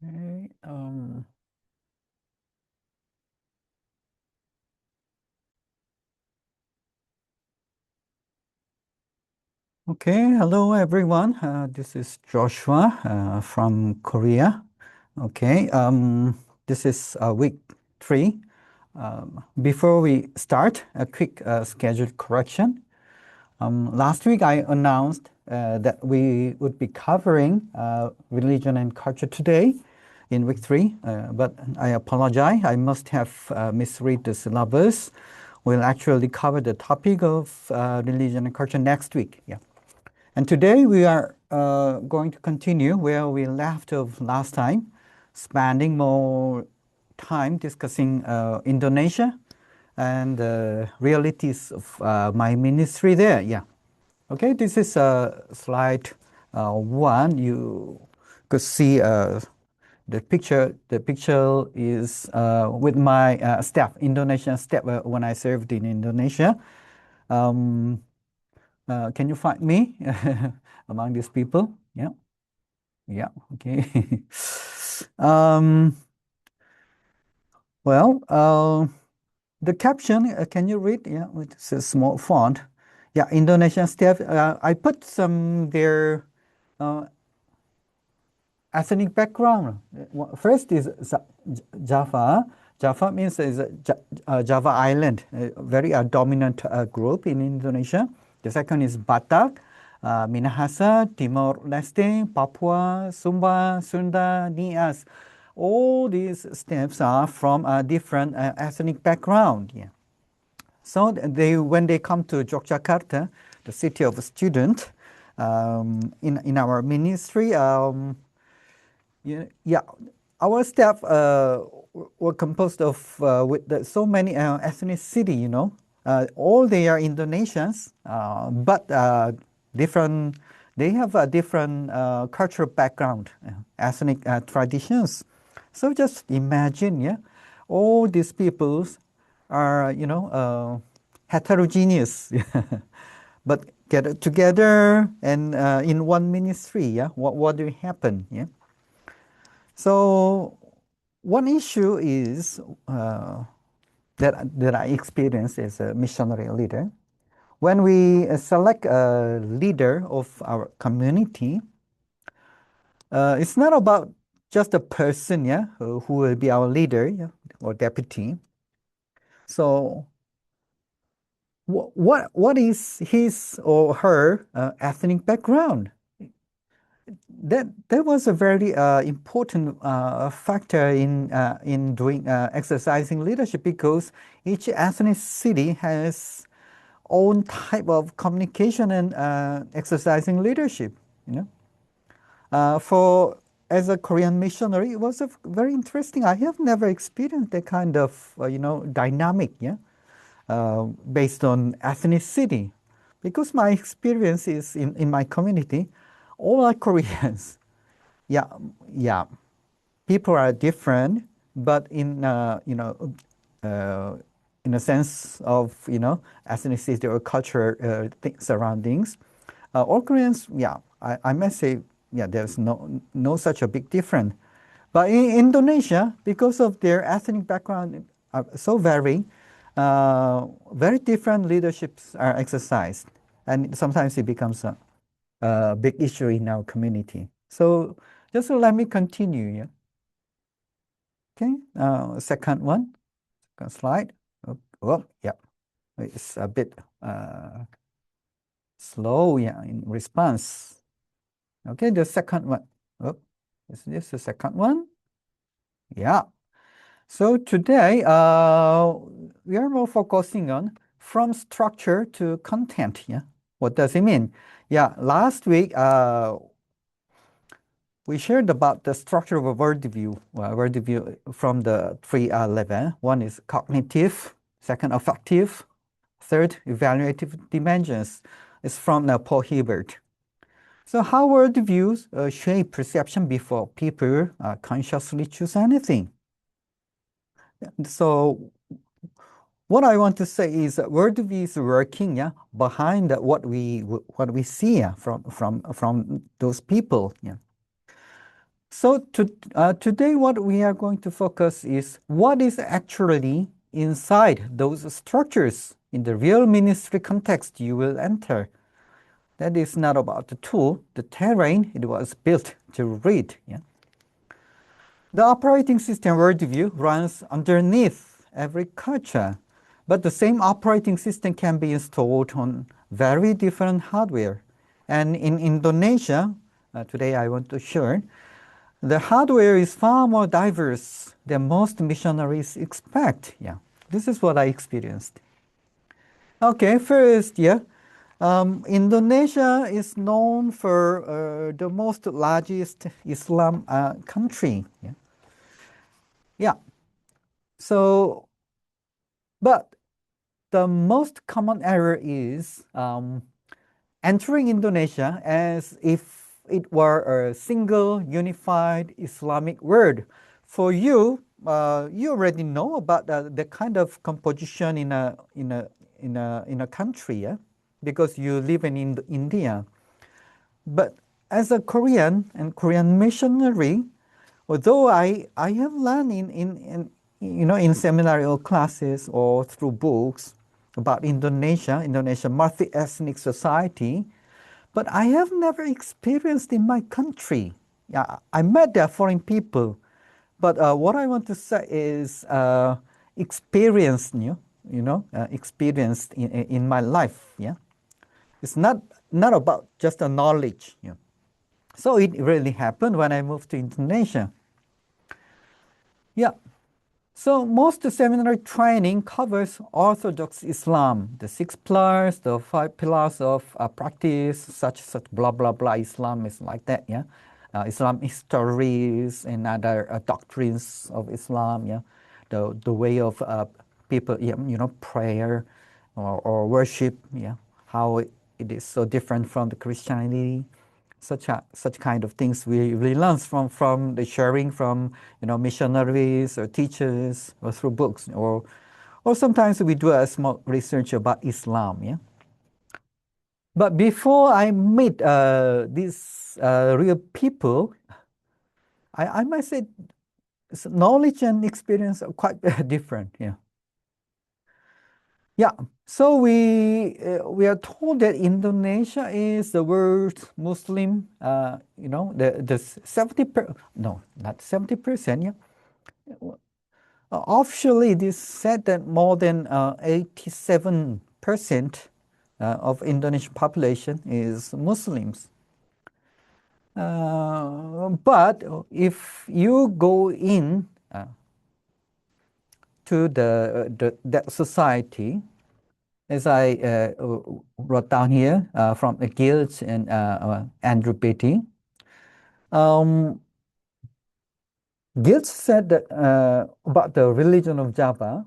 Okay, hello everyone. This is Joshua from Korea. Okay, this is week 3. Before we start, a quick schedule correction. Last week I announced that we would be covering religion and culture today in week 3, but I apologize. I must have misread the syllabus. We'll actually cover the topic of religion and culture next week. Yeah. And today we are going to continue where we left off last time, spending more time discussing Indonesia and the realities of my ministry there. Yeah. Okay, this is slide 1. You could see the picture. The picture is with my staff, Indonesian staff, when I served in Indonesia. Um, can you find me among these people? Yeah, yeah, okay. um, well, the caption, can you read? Yeah, it's a small font. Yeah, Indonesian staff. I put some their uh, ethnic background. First is Java. Java means is Java Island, a very dominant group in Indonesia. The second is Batak, Minahasa, Timor-Leste, Papua, Sumba, Sunda, Nias. All these steps are from a different ethnic background. Yeah. So when they come to Yogyakarta, the city of a student, in our ministry, yeah, our staff were composed of with so many ethnicity, all they are Indonesians, but different. They have a different cultural background, ethnic traditions. So just imagine, yeah, all these peoples are, heterogeneous, but get together and in one ministry. Yeah, what will happen? Yeah. So one issue is that I experienced as a missionary leader. When we select a leader of our community, it's not about just a person, yeah, who will be our leader, yeah, or deputy. So what is his or her ethnic background? That was a very important factor in doing exercising leadership, because each ethnicity has own type of communication and exercising leadership. You know, for as a Korean missionary, it was very interesting. I have never experienced that kind of dynamic. Yeah, based on ethnicity, because my experience is in my community, all are Koreans. Yeah, yeah. People are different, but uh, in a sense of ethnicity or culture surroundings, all Koreans, yeah, I must say, yeah, there's no such a big difference. But in Indonesia, because of their ethnic background so very different leaderships are exercised, and sometimes it becomes a big issue in our community. So just let me continue. Yeah. Okay. Second one, second slide. Oh, yeah. It's a bit slow. Yeah, in response. Okay. The second one. Oh, is this the second one? Yeah. So today, we are more focusing on from structure to content. Yeah. What does it mean? Yeah. Last week, we shared about the structure of a worldview. Worldview from the three level. One is cognitive, second affective, third evaluative dimensions. It's from Paul Hiebert. So how worldviews shape perception before people consciously choose anything. So what I want to say is that worldview is working, yeah, behind what we see, yeah, from those people. Yeah. So today what we are going to focus is what is actually inside those structures in the real ministry context you will enter. That is not about the tool, the terrain it was built to read. Yeah? The operating system worldview runs underneath every culture, but the same operating system can be installed on very different hardware. And in Indonesia, today I want to share, the hardware is far more diverse than most missionaries expect. Yeah, this is what I experienced. Okay, first, yeah, Indonesia is known for the most largest Islam country. Yeah, yeah. So, but the most common error is entering Indonesia as if it were a single unified Islamic world. For you, you already know about the kind of composition in a country, yeah? Because you live in India. But as a Korean and Korean missionary, although I have learned in seminary or classes or through books about Indonesia multi-ethnic society, but I have never experienced in my country. Yeah, I met there foreign people, but what I want to say is experienced, experienced in my life. Yeah, it's not about just a knowledge. Yeah. So it really happened when I moved to Indonesia. Yeah. So most seminary training covers Orthodox Islam, the 6 pillars, the 5 pillars of practice, such blah blah blah. Islam is like that, yeah. Islam histories and other doctrines of Islam, yeah. The way of people, yeah, prayer or worship, yeah. How it is so different from the Christianity. Such kind of things we learn from the sharing from missionaries or teachers or through books or sometimes we do a small research about Islam. Yeah. But before I meet these real people, I might say knowledge and experience are quite different. Yeah. Yeah. So we are told that Indonesia is the world's Muslim, the no, not 70%, yeah. Officially, it is said that more than 87% of Indonesian population is Muslims. But if you go in to that society, as I wrote down here from Geertz and Andrew Beatty. Geertz said that about the religion of Java,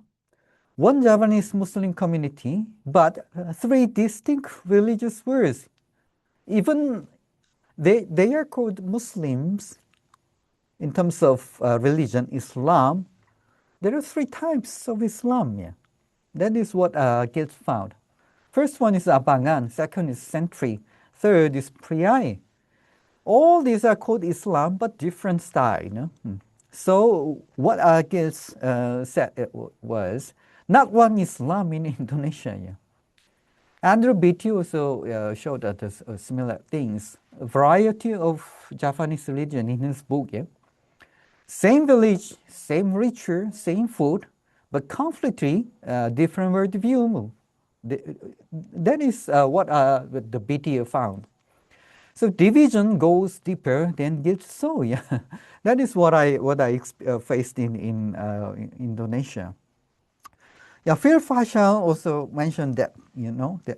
one Javanese Muslim community, but 3 distinct religious words. Even they are called Muslims in terms of religion, Islam. There are 3 types of Islam. Yeah. That is what Geertz found. First one is abangan, second is santri, third is priyayi. All these are called Islam, but different style. So what Geertz said was, not one Islam in Indonesia. Yeah. Andrew Beatty also showed us similar things. A variety of Javanese religion in his book. Yeah. Same village, same ritual, same food, but completely different worldview. That is what the BT found. So division goes deeper than Geertz saw. Yeah, that is what I faced in Indonesia. Yeah, Phil Parshall also mentioned that that.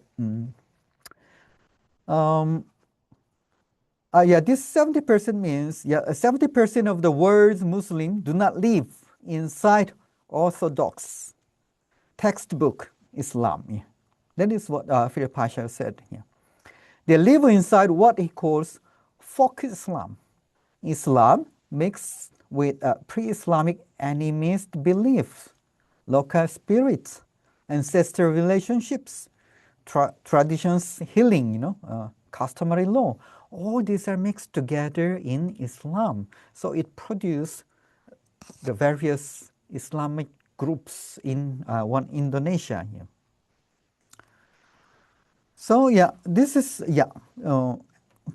Yeah, this 70% means 70% of the world's Muslim do not live inside Orthodox textbook Islam. Yeah. That is what Philip Pasha said here. They live inside what he calls folk Islam. Islam mixed with pre-Islamic animist beliefs, local spirits, ancestral relationships, traditions, healing, customary law. all these are mixed together in Islam. So it produced the various Islamic groups in one Indonesia. Yeah. So yeah, this is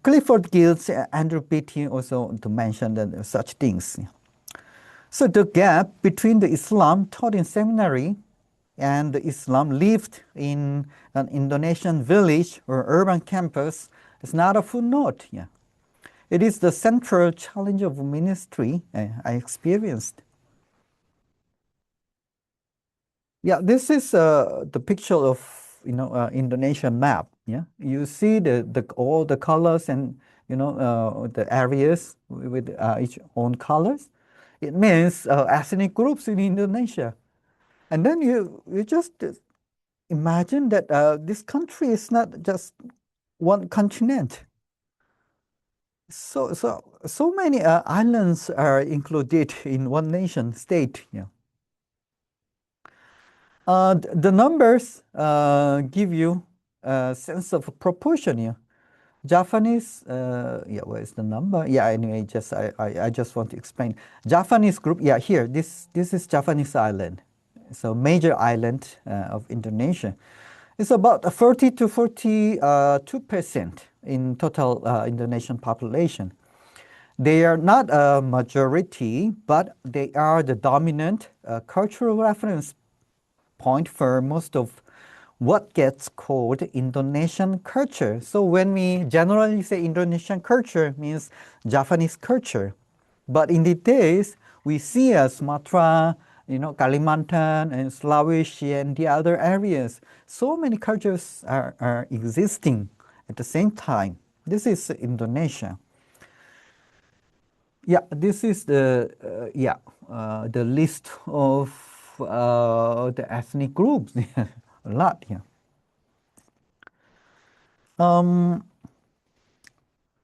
Clifford Geertz, Andrew Beatty also to mention that such things. So the gap between the Islam taught in seminary and the Islam lived in an Indonesian village or urban campus is not a footnote. Yeah. It is the central challenge of ministry I experienced. Yeah, this is the picture of Indonesian map. Yeah, you see the all the colors and the areas with each own colors. It means ethnic groups in Indonesia, and then you just imagine that this country is not just one continent. So many islands are included in one nation state. Yeah. The numbers give you a sense of proportion here. Javanese, yeah, where is the number? Yeah, anyway, I just want to explain. Javanese group, yeah, here, this is Javanese island. So major island of Indonesia. It's about 40 to 42% in total Indonesian population. They are not a majority, but they are the dominant cultural reference point for most of what gets called Indonesian culture. So when we generally say Indonesian culture means Javanese culture. But in the days, we see Sumatra, Kalimantan and Sulawesi and the other areas. So many cultures are existing at the same time. This is Indonesia. Yeah, this is the list of the ethnic groups. A lot, yeah.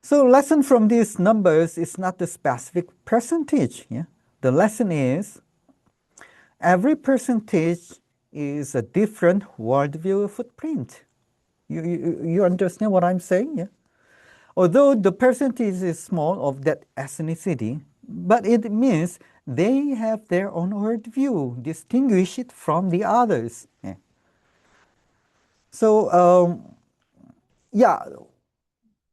So lesson from these numbers is not the specific percentage. Yeah, the lesson is every percentage is a different worldview footprint. You understand what I'm saying? Yeah. Although the percentage is small of that ethnicity, but it means they have their own worldview, distinguish it from the others. Yeah. So, yeah,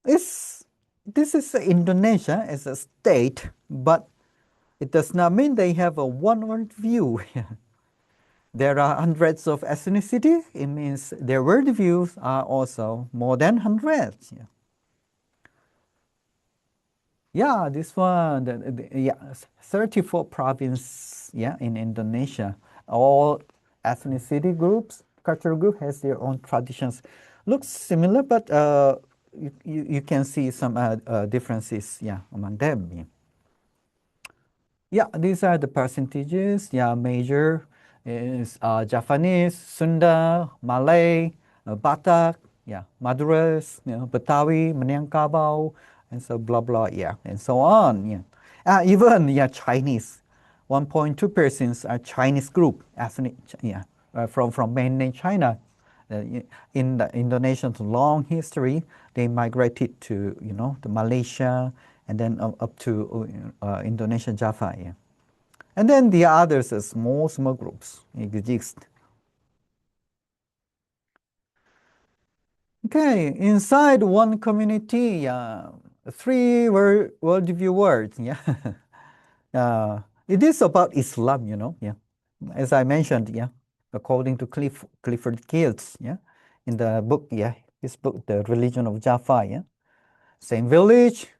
this is Indonesia as a state, but it does not mean they have a one worldview. There are hundreds of ethnicity. It means their worldviews are also more than hundreds. Yeah. Yeah, this one, yeah, 34 province, yeah, in Indonesia. All ethnicity groups, cultural group has their own traditions. Looks similar, but you can see some differences, yeah, among them. Yeah. Yeah, these are the percentages. Yeah, major is Javanese, Sunda, Malay, Batak, yeah, Maduras, Betawi, Minangkabau, and so blah blah, yeah, and so on. Yeah, even yeah, Chinese, 1.2% are Chinese group, ethnic, yeah, from mainland China. In the Indonesia's long history, they migrated to the Malaysia and then up to Indonesia, Java. Yeah. And then the others are small groups exist. Okay, inside one community, three worldview words. Yeah, it is about Islam. Yeah, as I mentioned. Yeah, according to Clifford Geertz. Yeah, in the book. Yeah, his book, The Religion of Java. Yeah, same village,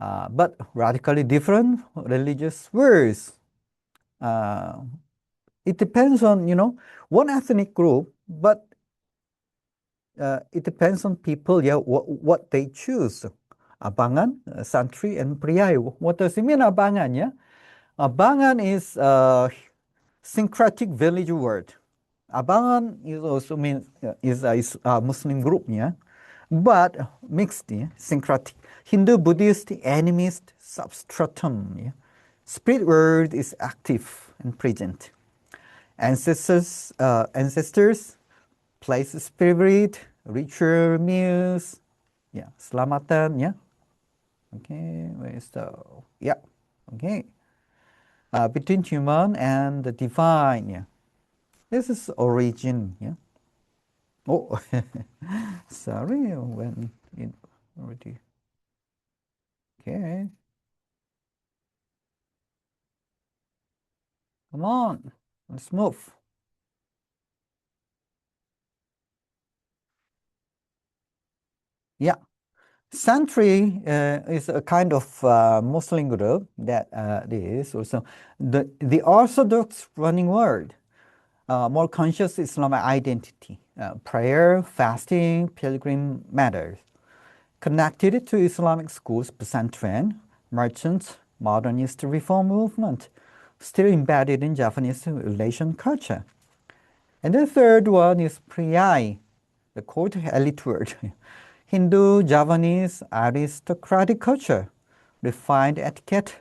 but radically different religious words. It depends on one ethnic group, but it depends on people, yeah, what they choose. Abangan, santri, and priyayi. What does it mean, abangan? Yeah, abangan is a syncretic village word. Abangan is also means is a Muslim group, yeah, but mixed, yeah, syncretic. Hindu, Buddhist, animist, substratum. Yeah. Spirit world is active and present. Ancestors, place spirit, ritual meals, Yeah, selamatan, yeah. Okay, where is the, yeah, okay. Between human and the divine, yeah. This is origin, yeah. Oh, sorry, when it already, okay. Come on, let's move. Yeah, Santri is a kind of Muslim group that is also the Orthodox running word, more conscious Islamic identity, prayer, fasting, pilgrim matters, connected to Islamic schools, pesantren, merchants, modernist reform movement, still embedded in Javanese relation culture. And the third one is priyayi, the court elite word. Hindu, Javanese, aristocratic culture, refined etiquette,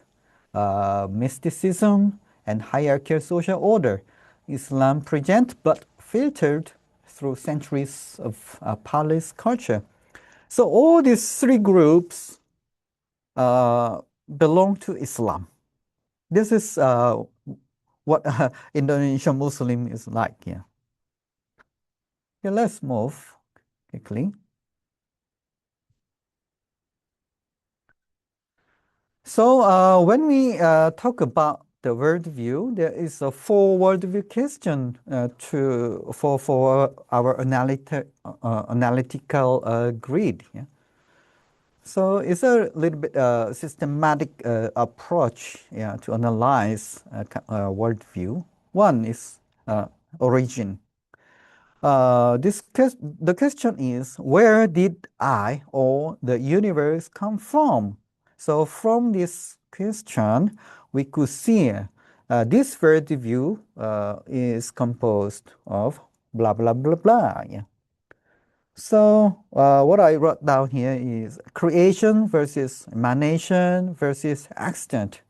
mysticism, and hierarchical social order. Islam present but filtered through centuries of palace culture. So all these three groups belong to Islam. This is what Indonesian Muslim is like. Yeah. Okay, let's move quickly. So when we talk about the worldview, there is a four worldview question for our analytical grid. Yeah? So it's a little bit systematic approach, yeah, to analyze worldview. One is origin. The question is, where did I or the universe come from? So from this question, we could see this worldview is composed of blah, blah, blah, blah. Yeah. So what I wrote down here is creation versus emanation versus accident.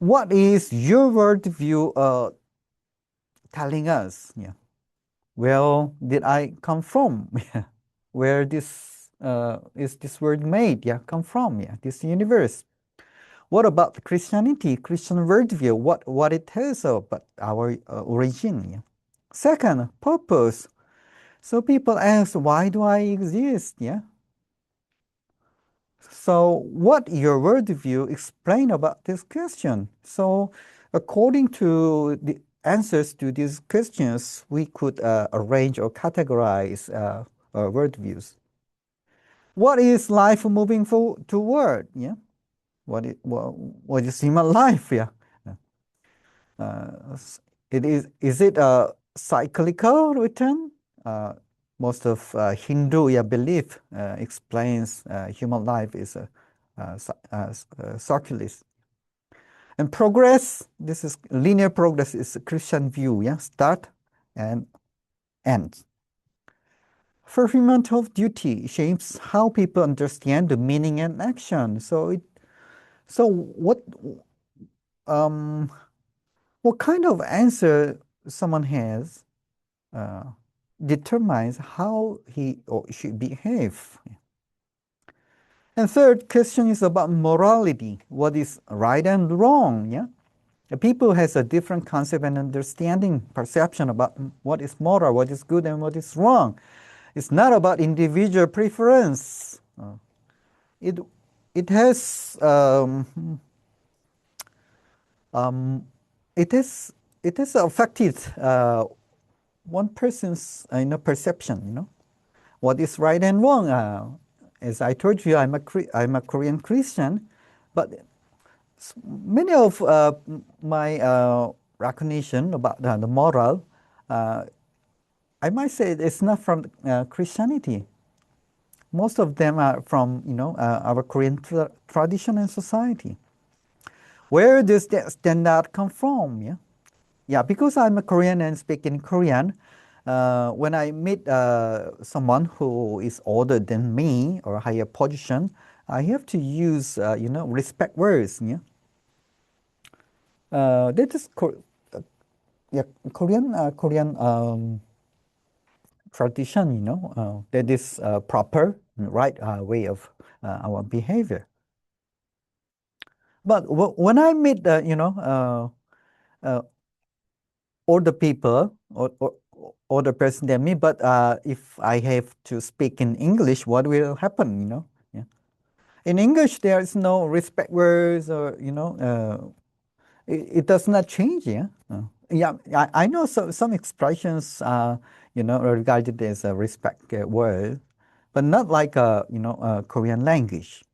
What is your worldview telling us? Yeah. Where did I come from? Where this is this word made? Yeah, come from? Yeah, this universe. What about Christianity? Christian worldview? What it tells about our origin? Yeah. Second, purpose. So people ask, why do I exist? Yeah. So what your worldview explain about this question? So according to the answers to these questions, we could arrange or categorize worldviews. What is life moving toward? Yeah. What is human life? Yeah. It is it a cyclical return? Most of Hindu belief explains human life is circular. And progress, this is linear progress, is a Christian view, yeah, start and end. Fulfillment of duty shapes how people understand the meaning and action. So um, what kind of answer someone has uh, determines how he or she behave. And third question is about morality. What is right and wrong? Yeah. The people has a different concept and understanding, perception about what is moral, what is good, and what is wrong. It's not about individual preference. It it has um, it has it has affected one person's perception. What is right and wrong. As I told you, I'm a Korean Christian, but many of my recognition about the moral, I might say it's not from Christianity. Most of them are from our Korean tradition and society. Where does that standard come from? Yeah, yeah. Because I'm a Korean and speak in Korean. When I meet someone who is older than me or higher position, I have to use respect words. Yeah, that is yeah, Korean tradition, that is proper. right way of our behavior. But when I meet, older people or older person than me, but if I have to speak in English, what will happen? Yeah. In English, there is no respect words, or it does not change. Yeah. Yeah, I know some expressions are regarded as a respect word, but not like a Korean language.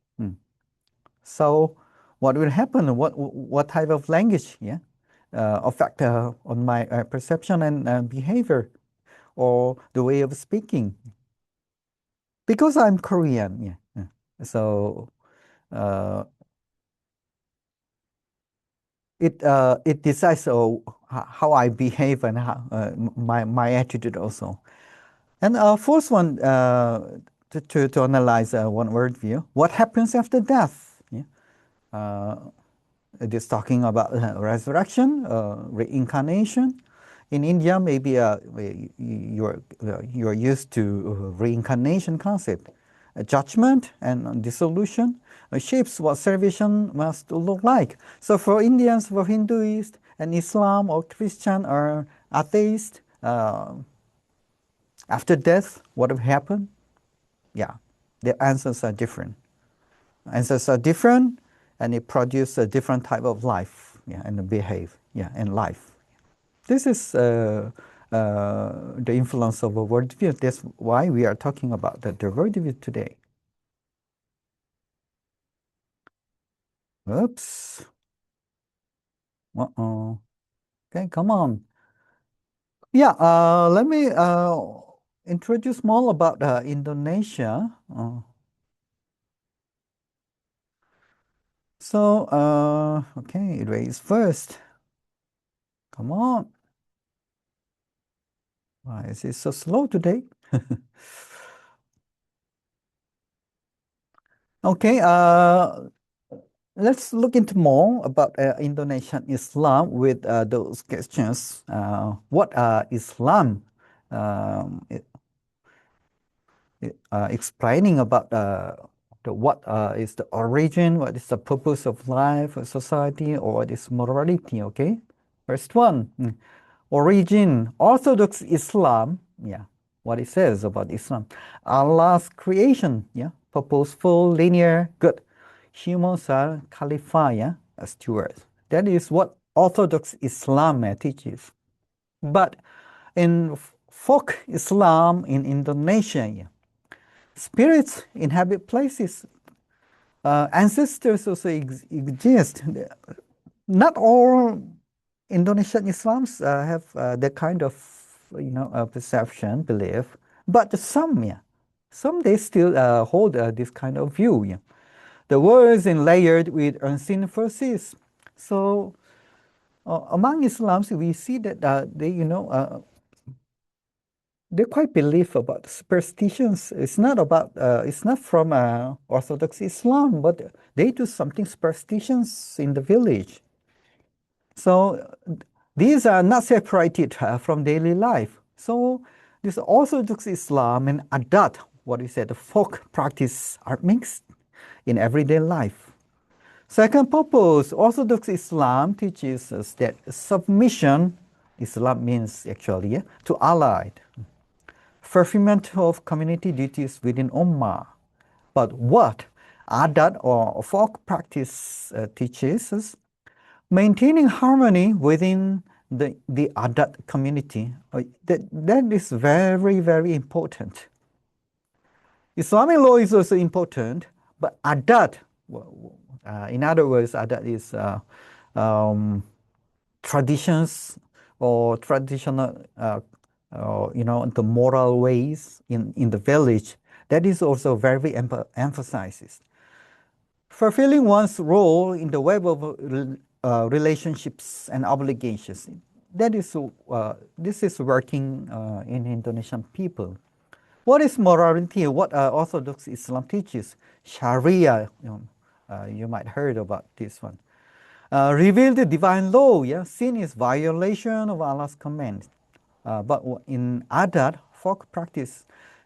So what will happen? What type of language? Yeah, affect on my perception and behavior, or the way of speaking? Because I'm Korean. Yeah. So uh, it decides how I behave and how my attitude also. And first one to analyze one worldview. What happens after death? Yeah. Uh, it is talking about resurrection, reincarnation. In India, maybe you're used to reincarnation concept. Judgment and dissolution shapes what salvation must look like. So for Indians, for Hinduists, and Islam or Christian or atheist, after death, what will happen? Yeah, the answers are different. Answers are different, and it produces a different type of life, yeah, and behave, yeah, and life. This is the influence of a worldview. That's why we are talking about the worldview today. Oops. Uh-oh. Okay, come on. Yeah, let me introduce more about Indonesia. Okay, erase first. Come on. Why is it so slow today? Okay, let's look into more about Indonesian Islam with those questions. What Islam? Um, explaining about what is the origin, what is the purpose of life, of society, or what is morality. Okay, first one, origin, Orthodox Islam. Yeah, what it says about Islam: Allah's creation. Yeah, purposeful, linear, good. Humans are khalifa. Yeah, stewards. That is what Orthodox Islam teaches. But in folk Islam in Indonesia, yeah, spirits inhabit places. Ancestors also exist. Not all Indonesian Islams have that kind of, perception, belief, but some, yeah, some they still hold this kind of view. Yeah. The world is layered with unseen forces. So among Islams, we see that they quite believe about superstitions. It's not about, it's not from Orthodox Islam, but they do something superstitions in the village. So these are not separated from daily life. So this Orthodox Islam and adat, what we said, the folk practice are mixed in everyday life. Second purpose, Orthodox Islam teaches us that submission, Islam means actually, yeah, to Allah, fulfillment of community duties within Ummah. But what adat or folk practice teaches us, maintaining harmony within the adat community, that is very, very important. Islamic law is also important, but adat, in other words, adat is traditions or traditional, the moral ways in the village. That is also very emphasized. Fulfilling one's role in the web of relationships and obligations. This is working in Indonesian people. What is morality? What Orthodox Islam teaches? Sharia. You might heard about this one. Reveal the divine law. Yeah, sin is violation of Allah's command. But in adat, folk practice,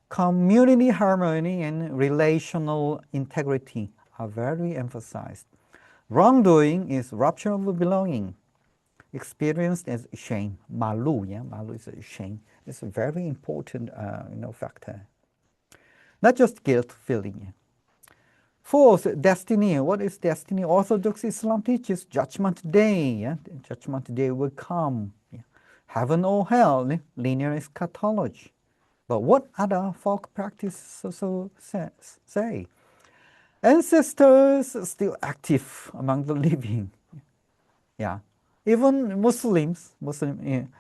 community harmony and relational integrity are very emphasized. Wrongdoing is rupture of belonging, experienced as shame. Malu, yeah, malu is a shame. It's a very important, factor. Not just guilt feeling. Fourth, destiny. What is destiny? Orthodox Islam teaches judgment day. Yeah? Judgment day will come. Yeah? Heaven or hell, linear eschatology. But what other folk practices also say? Ancestors still active among the living. Yeah. Even Muslims,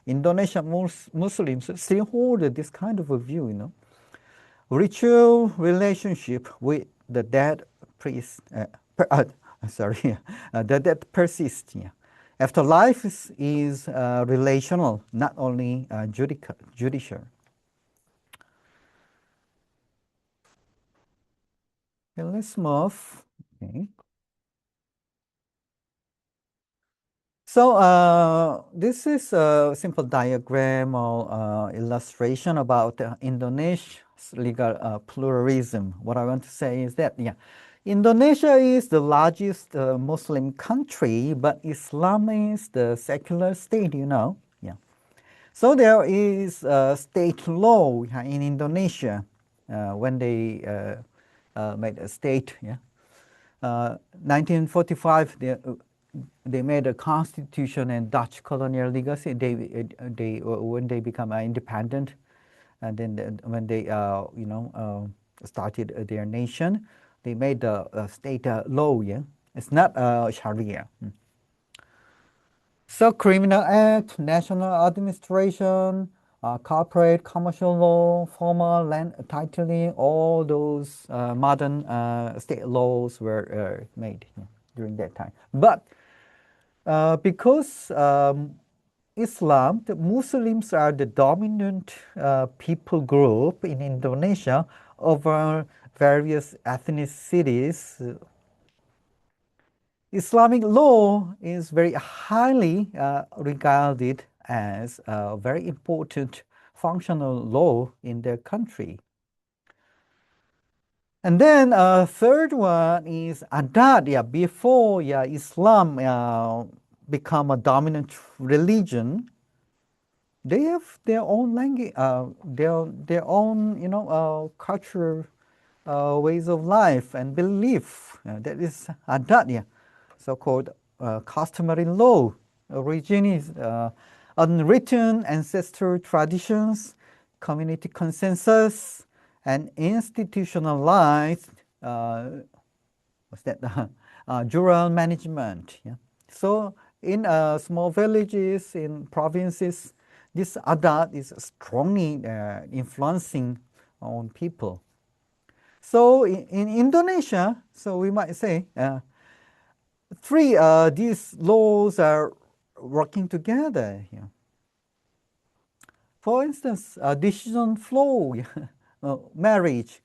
Indonesian Muslims still hold this kind of a view, Ritual relationship with the dead priest, the dead persists. Yeah. Afterlife is relational, not only judicial. Okay, let's move. Okay. So this is a simple diagram or illustration about Indonesia's legal pluralism. What I want to say is that, yeah, Indonesia is the largest Muslim country, but Islam is the secular state. Yeah. So there is state law in Indonesia when they made a state. Yeah. 1945, they made a constitution and Dutch colonial legacy. When they become independent, and then when they started their nation, they made the state law. Yeah, it's not Sharia. So criminal act, national administration, corporate commercial law, formal land titling, all those modern state laws were made during that time. But because Islam, the Muslims are the dominant people group in Indonesia over various ethnicities. Islamic law is very highly regarded as a very important functional law in their country. And then third one is adat. Yeah, before Islam become a dominant religion, they have their own language, their own culture, ways of life and belief. That is adat. Yeah, so-called customary law. Origin is unwritten ancestral traditions, community consensus, and institutionalized rural management. Yeah? So in small villages, in provinces, this adat is strongly influencing on people. So in Indonesia, so we might say these laws are working together. Yeah. For instance, decision flow, marriage,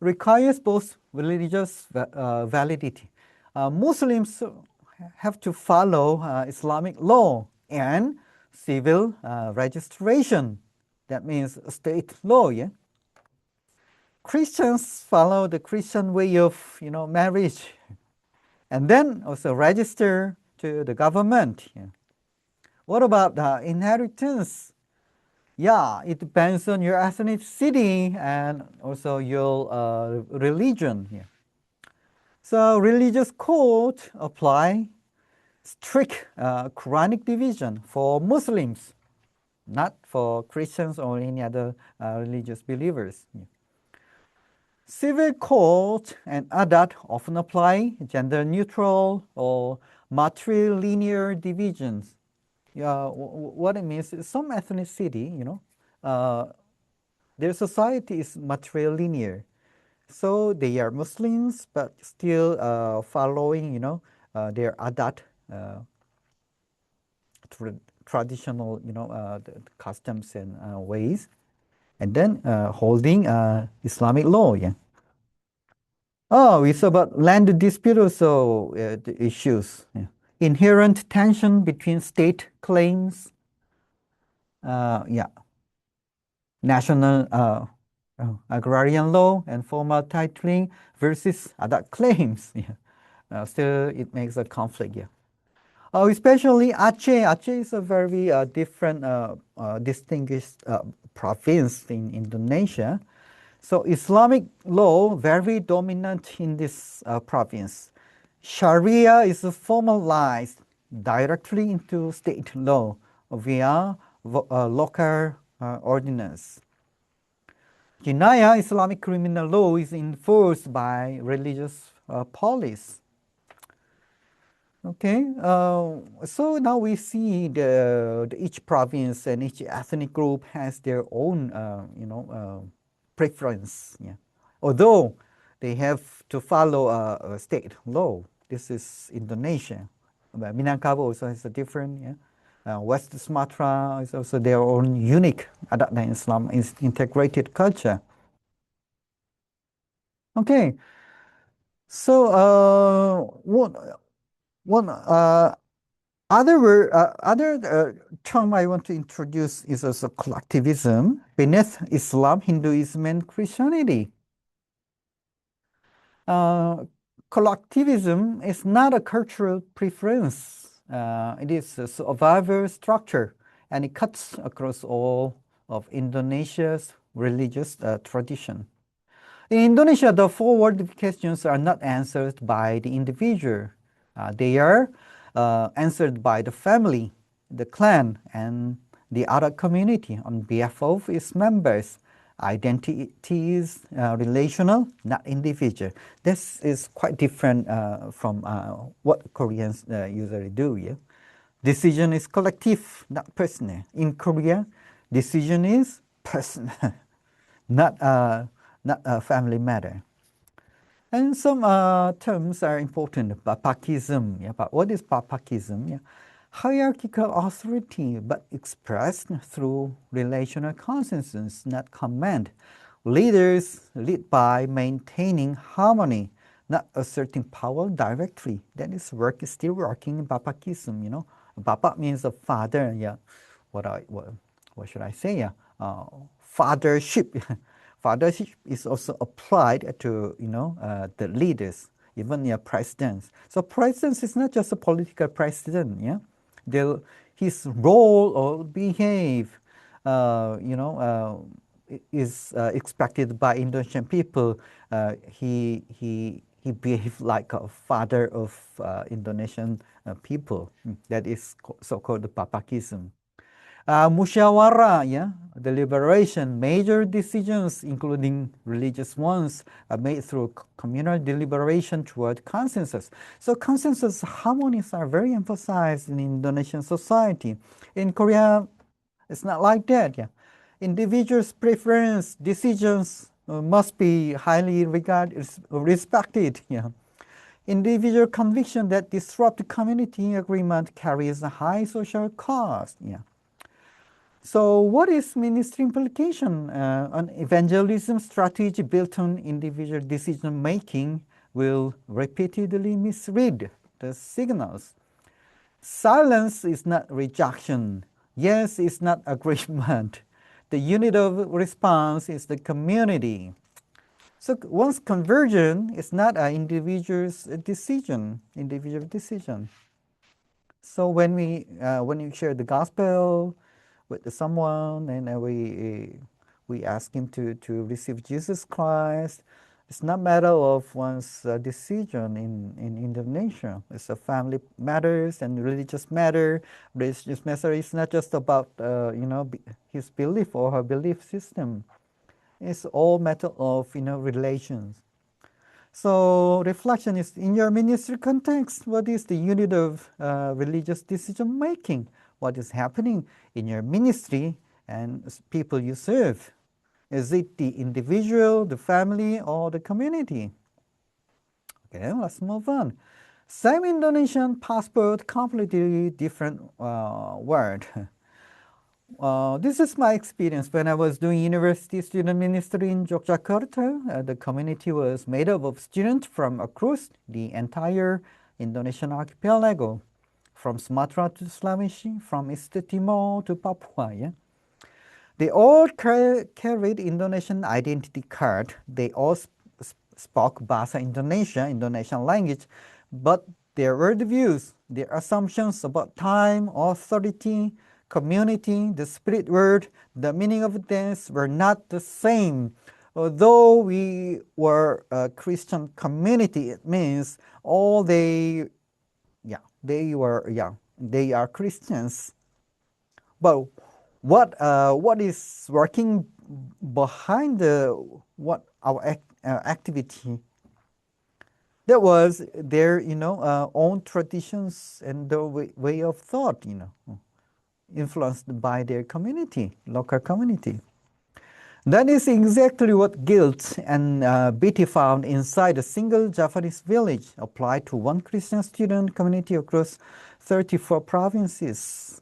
requires both religious validity. Muslims have to follow Islamic law and civil registration. That means state law. Yeah. Christians follow the Christian way of marriage, and then also register to the government. Yeah. What about inheritance? Yeah, it depends on your ethnicity and also your religion. Yeah. So religious code apply strict Quranic division for Muslims, not for Christians or any other religious believers. Yeah. Civil code and adat often apply gender neutral or matrilinear divisions. What it means is some ethnicity, their society is matrilinear. So they are Muslims, but still following, their adat, traditional, the customs and ways, and then holding Islamic law. Yeah. Oh, it's about land dispute also the issues. Yeah. Inherent tension between state claims, national agrarian law and formal titling versus other claims. Yeah. Still, it makes a conflict. Yeah. Especially Aceh. Aceh is a very different, distinguished province in Indonesia. So Islamic law very dominant in this province. Sharia is formalized directly into state law via local ordinance. Jinaya, Islamic criminal law, is enforced by religious police. Okay, so now we see each province and each ethnic group has their own, preference. Yeah, although they have to follow a state law. This is Indonesia. But Minangkabau also has a different. Yeah, West Sumatra is also their own unique Adat Islam is integrated culture. Okay, so one other term I want to introduce is also collectivism beneath Islam, Hinduism, and Christianity. Collectivism is not a cultural preference. It is a survival structure, and it cuts across all of Indonesia's religious tradition. In Indonesia, the forward questions are not answered by the individual. They are answered by the family, the clan, and the other community on behalf of its members. Identity is relational, not individual. This is quite different from what Koreans usually do. Yeah? Decision is collective, not personal. In Korea, decision is personal, not a family matter. And some terms are important. Papakism. Yeah, but what is papakism? Yeah. Hierarchical authority, but expressed through relational consensus, not command. Leaders lead by maintaining harmony, not asserting power directly. That is still working in papakism. Papa means a father. Yeah. What should I say? Yeah. Fathership. Fathership is also applied to the leaders, even presidents. So presidents is not just a political president. Yeah, his role or behave, is expected by Indonesian people. He behaved like a father of Indonesian people. That is so-called the papakism. Musyawarah, yeah, deliberation, major decisions, including religious ones, are made through communal deliberation toward consensus. So consensus harmonies are very emphasized in Indonesian society. In Korea, it's not like that. Yeah, individuals' preference decisions must be highly respected. Yeah. Individual conviction that disrupt community agreement carries a high social cost. Yeah. So what is ministry implication? An evangelism strategy built on individual decision making will repeatedly misread the signals. Silence is not rejection. Yes is not agreement. The unit of response is the community. So one's conversion is not an individual decision. So when you share the gospel with someone and we ask him to receive Jesus Christ, it's not matter of one's decision in Indonesia. It's a family matters and religious matter. Religious matter is not just about his belief or her belief system. It's all matter of relations. So reflection is in your ministry context. What is the unit of religious decision making? What is happening in your ministry and people you serve? Is it the individual, the family, or the community? Okay, let's move on. Same Indonesian passport, completely different word. This is my experience when I was doing university student ministry in Yogyakarta. The community was made up of students from across the entire Indonesian archipelago, from Sumatra to Sulawesi, from East Timor to Papua. Yeah? They all carried Indonesian identity card. They all spoke Bahasa Indonesia, Indonesian language, but their worldviews, their assumptions about time, authority, community, the spirit world, the meaning of dance were not the same. Although we were a Christian community, it means all they are Christians. But what is working behind our activity? That was their own traditions and the way of thought, influenced by their community, local community. That is exactly what Geertz and Beatty found inside a single Javanese village, applied to one Christian student community across 34 provinces.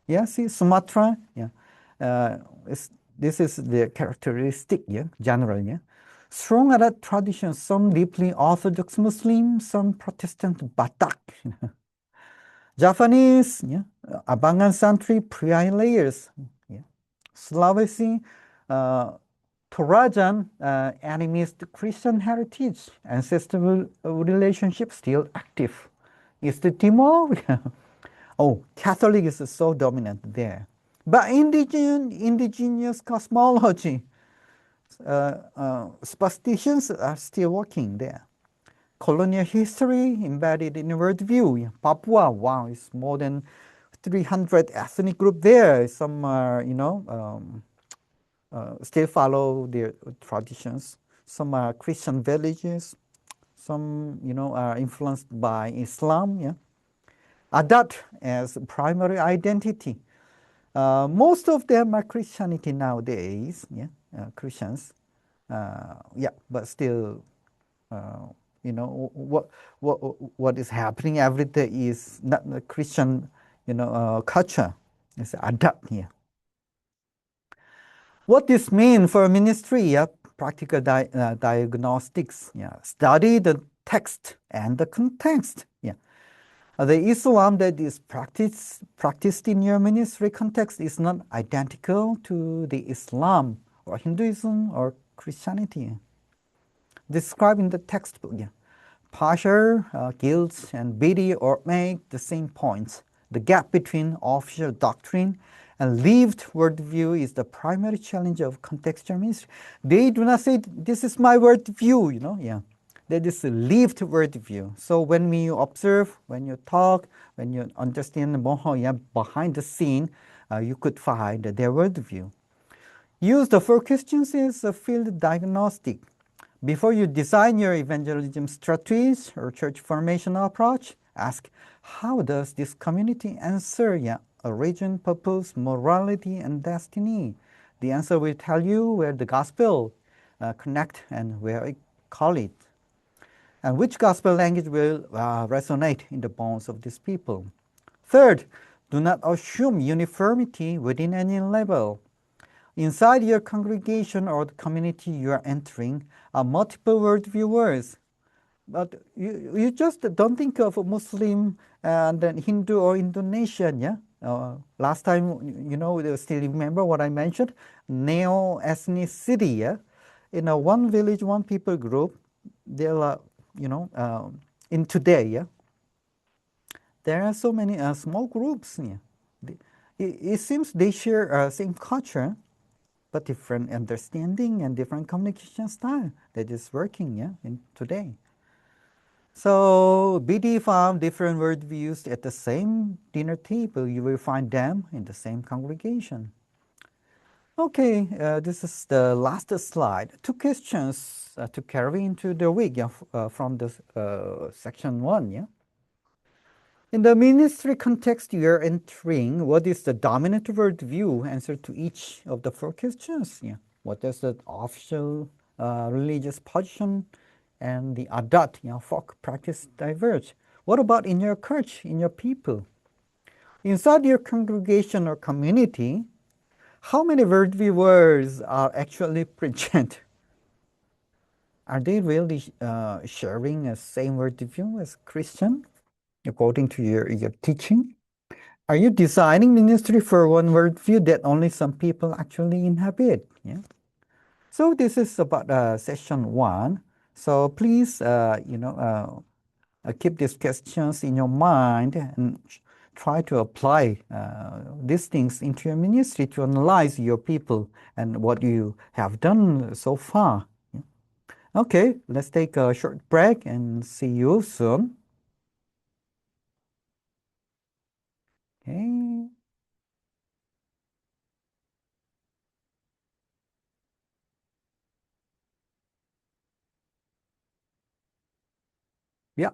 Yeah, see, Sumatra, yeah. This is the characteristic, yeah, general, yeah. Strong Adat traditions, some deeply Orthodox Muslim, some Protestant Batak. Javanese, yeah, abangan-santri-priyayi layers, yeah. Sulawesi, Torajan, animist Christian heritage, ancestral relationship still active. East Timor, oh, Catholic is so dominant there. But indigenous cosmology, superstitions are still working there. Colonial history embedded in worldview. Papua, wow, it's more than 300 ethnic group there. Some are, still follow their traditions. Some are Christian villages. Some, are influenced by Islam. Yeah, Adat as primary identity. Most of them are Christianity nowadays. Yeah, Christians. Yeah, but still, what is happening every day is not the Christian, culture. It's Adat here. What this means for ministry? Yeah, practical diagnostics. Yeah, study the text and the context. Yeah. The Islam that is practiced in your ministry context is not identical to the Islam or Hinduism or Christianity. Described in the textbook, yeah. Parshall, Geertz, and Beatty all make the same points. The gap between official doctrine and lived worldview is the primary challenge of contextual ministry. They do not say, this is my worldview, yeah. That is a lived worldview. So when you observe, when you talk, when you understand more, yeah, behind the scene, you could find their worldview. Use the 4 questions as a field diagnostic. Before you design your evangelism strategies or church formation approach, ask, how does this community answer origin, purpose, morality, and destiny? The answer will tell you where the gospel connect and where it call it. And which gospel language will resonate in the bones of these people. Third, do not assume uniformity within any level. Inside your congregation or the community you are entering are multiple worldviews. But you just don't think of a Muslim and then Hindu or Indonesian, yeah? Last time, you still remember what I mentioned? Neo-ethnicity, yeah? In one village, one people group, there are, in today, yeah? There are so many small groups, yeah? It seems they share same culture, but different understanding and different communication style that is working, yeah, in today. So BD found different worldviews at the same dinner table. You will find them in the same congregation. Okay, this is the last slide. 2 questions to carry into the week, from the section 1. Yeah. In the ministry context you are entering, what is the dominant worldview? Answer to each of the 4 questions. Yeah. What is the official religious position? And the adat, folk practice diverge. What about in your church, in your people? Inside your congregation or community, how many worldviews are actually present? Are they really sharing the same worldview as Christian, according to your teaching? Are you designing ministry for one worldview that only some people actually inhabit? Yeah. So this is about session one. So please, keep these questions in your mind and try to apply these things into your ministry to analyze your people and what you have done so far. Okay, let's take a short break and see you soon. Okay. Yeah.